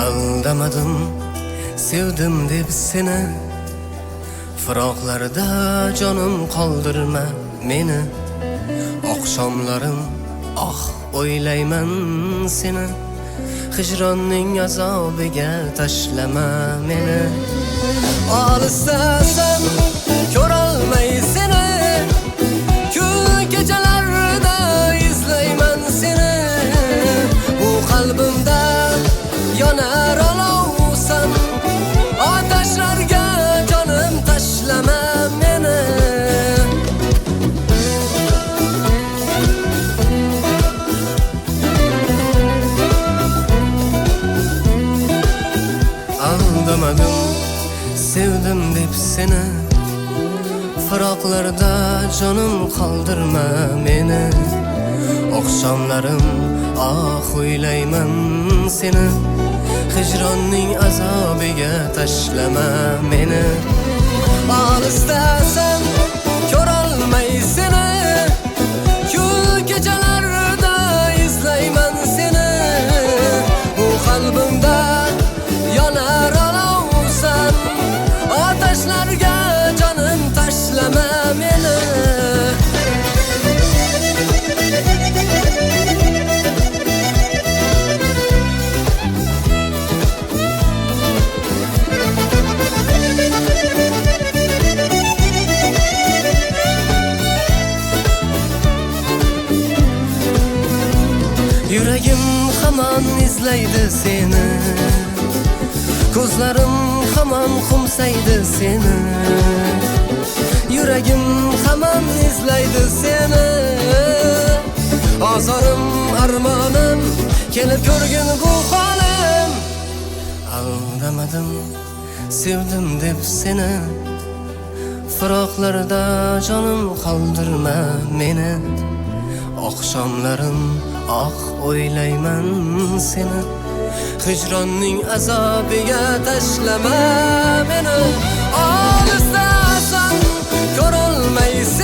Aldamadım, sevdim deb seni. Firoqlarda canım qoldirma meni. Oqshomlarim o'ylayman seni. Hijronning azobiga tashlama meni. Olisdasan ko'rolmay seni. Kun kechalarda izlayman seni. Bu qalbimda yonar olovsan. Ateşlarga canım tashlama meni. Aldamadım, sevdim deb seni. Firoqlarda canım qoldirma meni. Oqshomlarim o'ylayman seni. Hijronning azobiga tashlama meni. Olisdasan ko'rolmay seni. Kun kechalarda izlayman seni. Bu qalbimda yonar olovsan. Ateşlarga canım tashlama meni. Yuragim hamon izlaydi seni. Ko'zlarim hamon qumsaydi seni. Yuragim hamon izlaydi seni. Ozorim, armonim kelib ko'rgin bu holim. Aldamadim, sevdim deb seni. Firoqlarda jonim qoldirma meni. Oqshomlarim o'ylayman seni. Hijronning azobiga tashlama meni. Olisdasan ko'rolmaysan.